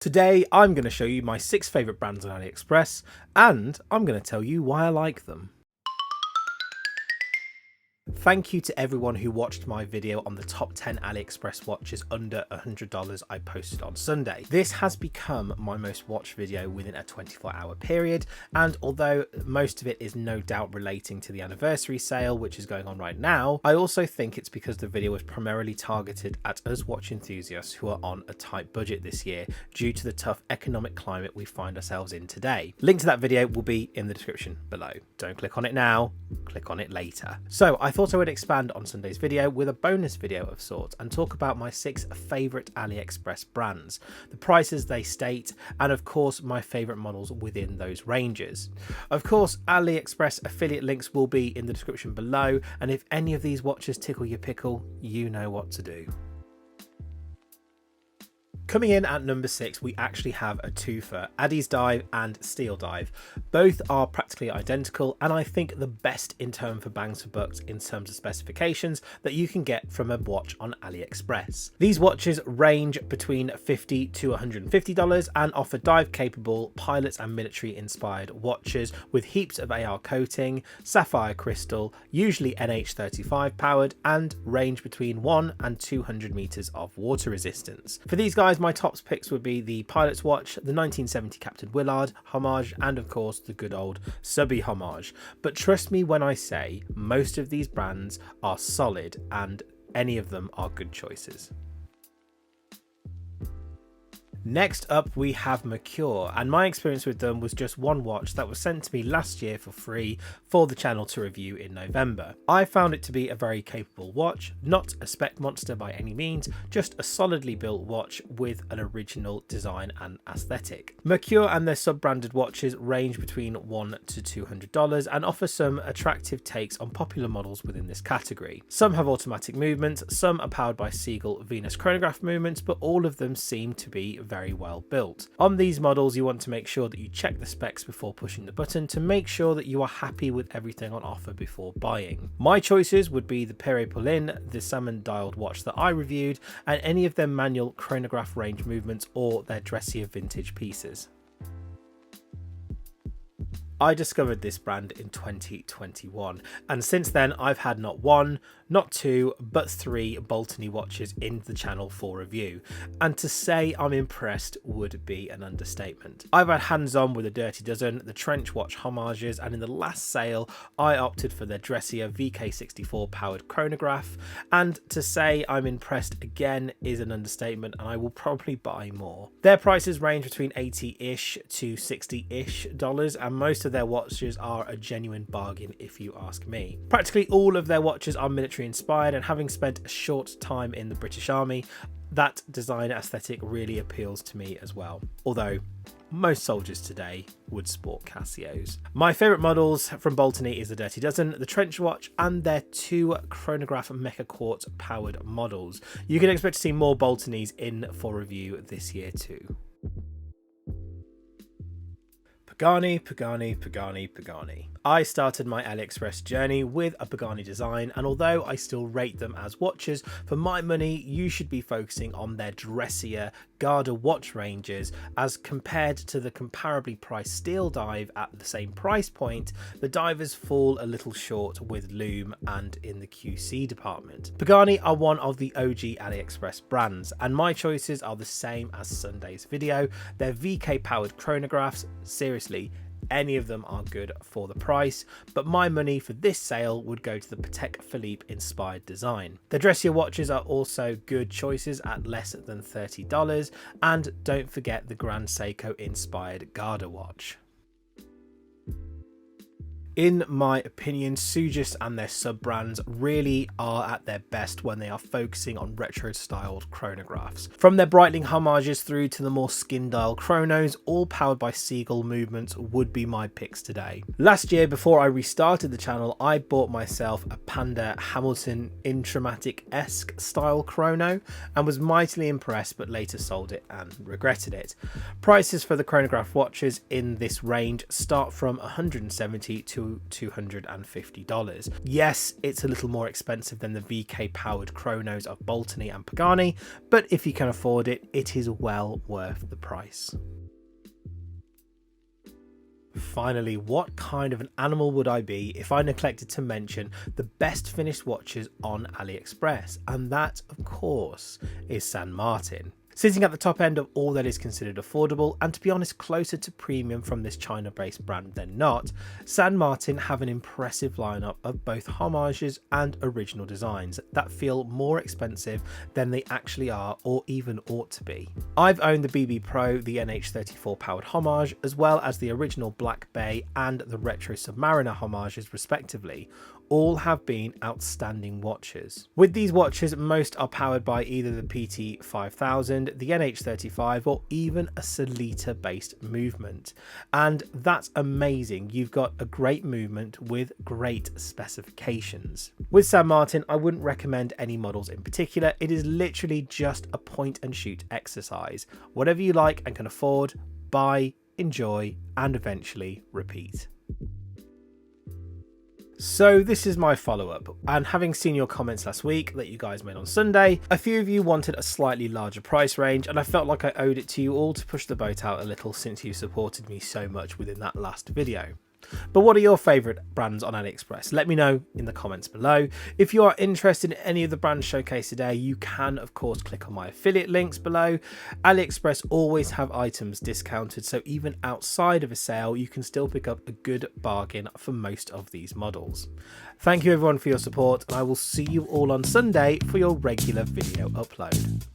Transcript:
Today, I'm going to show you my 6 favourite brands on AliExpress, and I'm going to tell you why I like them. Thank you to everyone who watched my video on the top 10 AliExpress watches under $100 I posted on Sunday. This has become my most watched video within a 24-hour period, and although most of it is no doubt relating to the anniversary sale which is going on right now, I also think it's because the video was primarily targeted at us watch enthusiasts who are on a tight budget this year due to the tough economic climate we find ourselves in today. Link to that video will be in the description below. Don't click on it now, click on it later. So I thought I would expand on Sunday's video with a bonus video of sorts and talk about my 6 favourite AliExpress brands, the prices they state, and of course my favourite models within those ranges. Of course, AliExpress affiliate links will be in the description below, and if any of these watches tickle your pickle, you know what to do. Coming in at number 6, we actually have a twofer, Addiesdive and Steeldive. Both are practically identical, and I think the best in terms for bangs for bucks in terms of specifications that you can get from a watch on AliExpress. These watches range between $50 to $150 and offer dive capable, pilots and military inspired watches with heaps of AR coating, sapphire crystal, usually NH35 powered, and range between 1 and 200 meters of water resistance. For these guys, my top picks would be the Pilot's Watch, the 1970 Captain Willard homage, and of course the good old Subby homage. But trust me when I say most of these brands are solid and any of them are good choices. Next up we have Merkur, and my experience with them was just one watch that was sent to me last year for free for the channel to review in November. I found it to be a very capable watch, not a spec monster by any means, just a solidly built watch with an original design and aesthetic. Merkur and their sub-branded watches range between $100 to $200 and offer some attractive takes on popular models within this category. Some have automatic movements, some are powered by Seagull Venus chronograph movements, but all of them seem to be very well built. On these models, you want to make sure that you check the specs before pushing the button to make sure that you are happy with everything on offer before buying. My choices would be the Perret Pauline, the salmon dialed watch that I reviewed, and any of their manual chronograph range movements or their dressier vintage pieces. I discovered this brand in 2021, and since then I've had not 1, not 2, but 3 Baltany watches in the channel for review, and to say I'm impressed would be an understatement. I've had hands-on with a Dirty Dozen, the Trench Watch homages, and in the last sale I opted for their dressier VK64 powered chronograph, and to say I'm impressed again is an understatement, and I will probably buy more. Their prices range between $80-ish to $60-ish, and most of their watches are a genuine bargain if you ask me. Practically all of their watches are military inspired, and having spent a short time in the British Army, that design aesthetic really appeals to me as well, although most soldiers today would sport Casios. My favourite models from Baltany is the Dirty Dozen, the Trench Watch, and their 2 chronograph Mecha Quartz powered models. You can expect to see more Baltanys in for review this year too. Pagani. I started my AliExpress journey with a Pagani Design, and although I still rate them as watches, for my money you should be focusing on their dressier Garda watch ranges as compared to the comparably priced Steeldive at the same price point. The divers fall a little short with lume and in the QC department. Pagani are one of the OG AliExpress brands, and my choices are the same as Sunday's video. Their VK powered chronographs, seriously, any of them are good for the price, but my money for this sale would go to the Patek Philippe inspired design. The dressier watches are also good choices at less than $30, and don't forget the Grand Seiko inspired Garda watch. In my opinion, Sugess and their sub-brands really are at their best when they are focusing on retro-styled chronographs. From their Breitling homages through to the more skin-dial chronos, all powered by Seagull movements, would be my picks today. Last year, before I restarted the channel, I bought myself a Panda Hamilton Intramatic-esque style chrono and was mightily impressed, but later sold it and regretted it. Prices for the chronograph watches in this range start from $170 to to $250. Yes, it's a little more expensive than the VK powered chronos of Baltany and Pagani, but if you can afford it, it is well worth the price. Finally, what kind of an animal would I be if I neglected to mention the best finished watches on AliExpress? And that, of course, is San Martin. Sitting at the top end of all that is considered affordable, and to be honest closer to premium from this China-based brand than not, San Martin have an impressive lineup of both homages and original designs that feel more expensive than they actually are or even ought to be. I've owned the BB Pro, the NH34 powered homage, as well as the original Black Bay and the Retro Submariner homages respectively. All have been outstanding watches. With these watches, most are powered by either the PT5000, the NH35, or even a Solita based movement. And that's amazing. You've got a great movement with great specifications. With San Martin, I wouldn't recommend any models in particular. It is literally just a point and shoot exercise. Whatever you like and can afford, buy, enjoy, and eventually repeat. So this is my follow-up, and having seen your comments last week that you guys made on Sunday, a few of you wanted a slightly larger price range, and I felt like I owed it to you all to push the boat out a little since you supported me so much within that last video. But what are your favourite brands on AliExpress? Let me know in the comments below. If you are interested in any of the brands showcased today, you can of course click on my affiliate links below. AliExpress always have items discounted, so even outside of a sale you can still pick up a good bargain for most of these models. Thank you everyone for your support, and I will see you all on Sunday for your regular video upload.